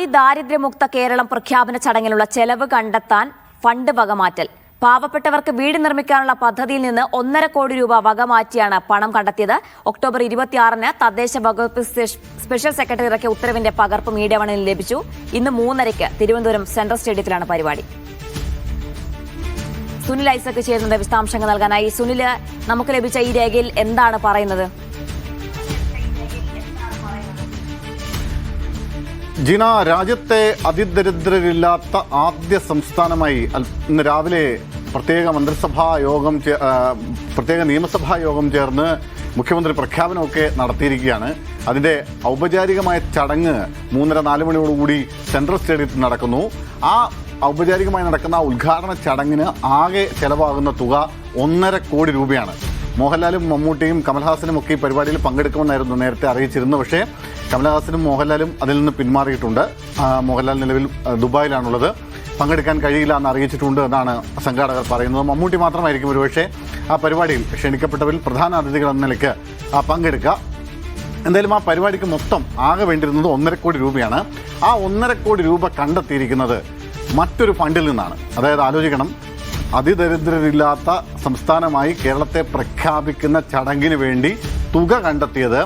അതിദാരിദ്ര്യമുക്ത കേരളം പ്രഖ്യാപന ചടങ്ങിലുള്ള ചെലവ് കണ്ടെത്താൻ ഫണ്ട് വകമാറ്റൽ. പാവപ്പെട്ടവർക്ക് വീട് നിർമ്മിക്കാനുള്ള പദ്ധതിയിൽ നിന്ന് 1.5 കോടി രൂപ വകമാറ്റിയാണ് പണം കണ്ടെത്തിയത്. ഒക്ടോബർ 26-ന് തദ്ദേശ വകുപ്പ് സ്പെഷ്യൽ സെക്രട്ടറി ഇറക്കിയ ഉത്തരവിന്റെ പകർപ്പ് മീഡിയ വണിന് ലഭിച്ചു. ഇന്ന് 3:30 തിരുവനന്തപുരം സെൻട്രൽ സ്റ്റേഡിയത്തിലാണ് പരിപാടി. സുനിൽ ഐസക് ചേരുന്നത് വിശദാംശങ്ങൾ നൽകാനായി. സുനില്, നമുക്ക് ലഭിച്ച ഈ രേഖയിൽ എന്താണ് പറയുന്നത്? ജീന, രാജ്യത്തെ അതിദരിദ്രരില്ലാത്ത ആദ്യ സംസ്ഥാനമായി ഇന്ന് രാവിലെ പ്രത്യേക നിയമസഭാ യോഗം ചേർന്ന് മുഖ്യമന്ത്രി പ്രഖ്യാപനമൊക്കെ നടത്തിയിരിക്കുകയാണ്. അതിന്റെ ഔപചാരികമായ ചടങ്ങ് 3:30-4 മണിയോടുകൂടി സെൻട്രൽ സ്റ്റേഡിയത്തിൽ നടക്കുന്നു. ആ ഔപചാരികമായി നടക്കുന്ന ഉദ്ഘാടന ചടങ്ങിന് ആകെ ചെലവാകുന്ന തുക 1.5 കോടി രൂപയാണ്. മോഹൻലാലും മമ്മൂട്ടിയും കമൽഹാസനും ഒക്കെ ഈ പരിപാടിയിൽ പങ്കെടുക്കുമെന്നായിരുന്നു നേരത്തെ അറിയിച്ചിരുന്നത്. പക്ഷേ കമൽഹാസനും മോഹൻലാലും അതിൽ നിന്ന് പിന്മാറിയിട്ടുണ്ട്. മോഹൻലാൽ നിലവിൽ ദുബായിലാണുള്ളത്, പങ്കെടുക്കാൻ കഴിയില്ല എന്ന് അറിയിച്ചിട്ടുണ്ട് എന്നാണ് സംഘാടകർ പറയുന്നത്. മമ്മൂട്ടി മാത്രമായിരിക്കും ഒരുപക്ഷെ ആ പരിപാടിയിൽ ക്ഷണിക്കപ്പെട്ടവരിൽ പ്രധാന അതിഥികൾ എന്ന നിലയ്ക്ക് പങ്കെടുക്കുക. എന്തായാലും ആ പരിപാടിക്ക് മൊത്തം ആകെ വേണ്ടിയിരുന്നത് 1.5 കോടി രൂപയാണ്. ആ 1.5 കോടി രൂപ കണ്ടെത്തിയിരിക്കുന്നത് മറ്റൊരു ഫണ്ടിൽ നിന്നാണ്. അതായത് ആലോചിക്കണം, അതിദരിദ്രരില്ലാത്ത സംസ്ഥാനമായി കേരളത്തെ പ്രഖ്യാപിക്കുന്ന ചടങ്ങിന് വേണ്ടി തുക കണ്ടെത്തിയത്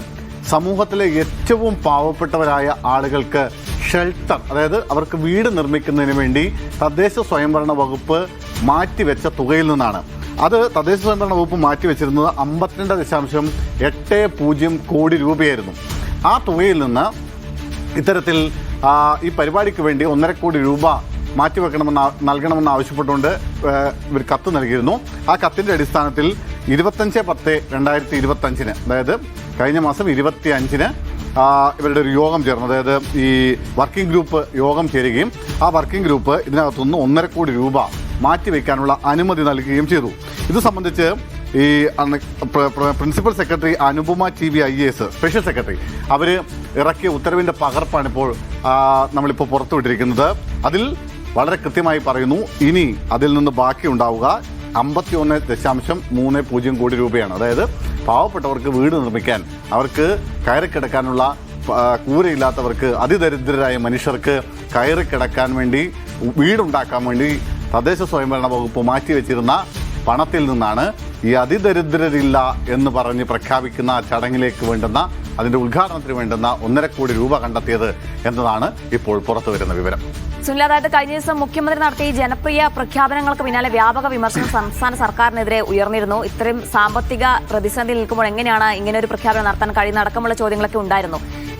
സമൂഹത്തിലെ ഏറ്റവും പാവപ്പെട്ടവരായ ആളുകൾക്ക് ഷെൽട്ടർ, അതായത് അവർക്ക് വീട് നിർമ്മിക്കുന്നതിന് വേണ്ടി തദ്ദേശ സ്വയംഭരണ വകുപ്പ് മാറ്റിവെച്ച തുകയിൽ നിന്നാണ്. അത് തദ്ദേശ സ്വയംഭരണ വകുപ്പ് മാറ്റിവെച്ചിരുന്നത് 52.80 കോടി രൂപയായിരുന്നു. ആ തുകയിൽ നിന്ന് ഇത്തരത്തിൽ ഈ പരിപാടിക്ക് വേണ്ടി 1.5 കോടി രൂപ നൽകണമെന്ന് ആവശ്യപ്പെട്ടുകൊണ്ട് ഇവർ കത്ത് നൽകിയിരുന്നു. ആ കത്തിന്റെ അടിസ്ഥാനത്തിൽ 25/10/2025 അതായത് കഴിഞ്ഞ മാസം 25-ന് ഇവരുടെ ഒരു യോഗം ചേർന്നു. അതായത് ഈ വർക്കിംഗ് ഗ്രൂപ്പ് യോഗം ചേരുകയും ആ വർക്കിംഗ് ഗ്രൂപ്പ് ഇതിനകത്തുനിന്ന് 1.5 കോടി രൂപ മാറ്റിവെക്കാനുള്ള അനുമതി നൽകുകയും ചെയ്തു. ഇത് സംബന്ധിച്ച് ഈ principal secretary Anupama TV IAS special secretary അവർ ഇറക്കിയ ഉത്തരവിന്റെ പകർപ്പാണ് ഇപ്പോൾ നമ്മളിപ്പോൾ പുറത്തുവിട്ടിരിക്കുന്നത്. അതിൽ വളരെ കൃത്യമായി പറയുന്നു, ഇനി അതിൽ നിന്ന് ബാക്കി ഉണ്ടാവുക 51.30 കോടി രൂപയാണ്. അതായത് പാവപ്പെട്ടവർക്ക് വീട് നിർമ്മിക്കാൻ, അവർക്ക് കയറിക്കിടക്കാനുള്ള കൂരയില്ലാത്തവർക്ക്, അതിദരിദ്രരായ മനുഷ്യർക്ക് കയറിക്കിടക്കാൻ വേണ്ടി, വീടുണ്ടാക്കാൻ വേണ്ടി തദ്ദേശ സ്വയംഭരണ വകുപ്പ് മാറ്റിവെച്ചിരുന്ന പണത്തിൽ നിന്നാണ് ഈ അതിദരിദ്രരില്ല എന്ന് പറഞ്ഞ് പ്രഖ്യാപിക്കുന്ന ചടങ്ങിലേക്ക് വേണ്ടുന്ന, അതിന്റെ ഉദ്ഘാടനത്തിന് വേണ്ടുന്ന 1.5 കോടി രൂപ കണ്ടെത്തിയത് എന്നതാണ് ഇപ്പോൾ പുറത്തു വരുന്ന വിവരം. സുനിൽ, അതായത് കഴിഞ്ഞ ദിവസം മുഖ്യമന്ത്രി നടത്തിയ ഈ ജനപ്രിയ പ്രഖ്യാപനങ്ങൾക്ക് പിന്നാലെ വ്യാപക വിമർശനം സംസ്ഥാന സർക്കാരിനെതിരെ ഉയർന്നിരുന്നു. ഇത്രയും സാമ്പത്തിക പ്രതിസന്ധിയിൽ നിൽക്കുമ്പോൾ എങ്ങനെയാണ് ഇങ്ങനെ ഒരു പ്രഖ്യാപനം നടത്താൻ കഴിയുന്ന അടക്കമുള്ള ചോദ്യങ്ങളൊക്കെ ഉണ്ടായിരുന്നു.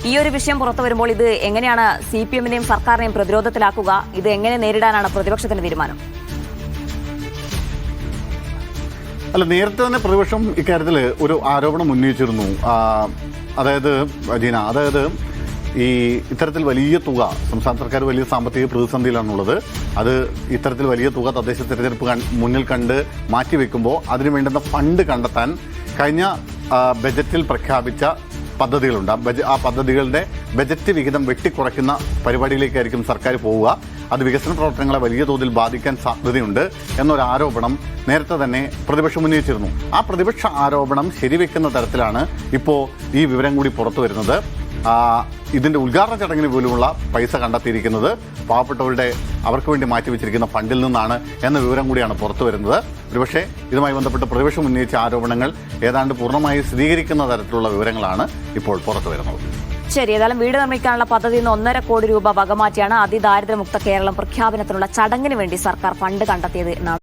ഈ ഒരു വിഷയം പുറത്തു വരുമ്പോൾ ഇത് എങ്ങനെയാണ് CPM-നെയും സർക്കാരിനെയും പ്രതിരോധത്തിലാക്കുക? ഇത് എങ്ങനെ നേരിടാനാണ് പ്രതിപക്ഷത്തിന്റെ തീരുമാനം? അല്ല, നേരത്തെ തന്നെ പ്രതിപക്ഷം ഇക്കാര്യത്തിൽ ഒരു ആരോപണം ഉന്നയിച്ചിരുന്നു. അതായത് ജീന, അതായത് ഈ ഇത്തരത്തിൽ വലിയ തുക സംസ്ഥാന സർക്കാർ വലിയ സാമ്പത്തിക പ്രതിസന്ധിയിലാണുള്ളത്. അത് ഇത്തരത്തിൽ വലിയ തുക തദ്ദേശ തെരഞ്ഞെടുപ്പ് മുന്നിൽ കണ്ട് മാറ്റിവെക്കുമ്പോൾ അതിനു വേണ്ടുന്ന ഫണ്ട് കണ്ടെത്താൻ കഴിഞ്ഞ ബജറ്റിൽ പ്രഖ്യാപിച്ച പദ്ധതികളുണ്ട്. ആ പദ്ധതികളുടെ ബജറ്റ് വിഹിതം വെട്ടിക്കുറയ്ക്കുന്ന പരിപാടിയിലേക്കായിരിക്കും സർക്കാർ പോവുക. അത് വികസന പ്രവർത്തനങ്ങളെ വലിയ തോതിൽ ബാധിക്കാൻ സാധ്യതയുണ്ട് എന്നൊരു ആരോപണം നേരത്തെ തന്നെ പ്രതിപക്ഷം ഉന്നയിച്ചിരുന്നു. ആ പ്രതിപക്ഷ ആരോപണം ശരിവെക്കുന്ന തരത്തിലാണ് ഇപ്പോൾ ഈ വിവരം കൂടി പുറത്തു വരുന്നത്. ഇതിന്റെ ഉദ്ഘാടന ചടങ്ങിന് പോലുമുള്ള പൈസ കണ്ടെത്തിയിരിക്കുന്നത് പാവപ്പെട്ടവരുടെ, അവർക്ക് വേണ്ടി മാറ്റിവെച്ചിരിക്കുന്ന ഫണ്ടിൽ നിന്നാണ് എന്ന വിവരം കൂടിയാണ് പുറത്തു വരുന്നത്. ഒരുപക്ഷെ ഇതുമായി ബന്ധപ്പെട്ട് പ്രതിപക്ഷം ഉന്നയിച്ച ആരോപണങ്ങൾ ഏതാണ്ട് പൂർണ്ണമായി സ്ഥിരീകരിക്കുന്ന തരത്തിലുള്ള വിവരങ്ങളാണ് ഇപ്പോൾ പുറത്തു വരുന്നത്. ശരി, ഏതായാലും വീട് നിർമ്മിക്കാനുള്ള പദ്ധതിയിൽ നിന്ന് 1.5 കോടി രൂപ വകമാറ്റിയാണ് അതിദാരിദ്ര്യമുക്ത കേരളം പ്രഖ്യാപനത്തിനുള്ള ചടങ്ങിന് വേണ്ടി സർക്കാർ ഫണ്ട് കണ്ടെത്തിയത് എന്നാണ്.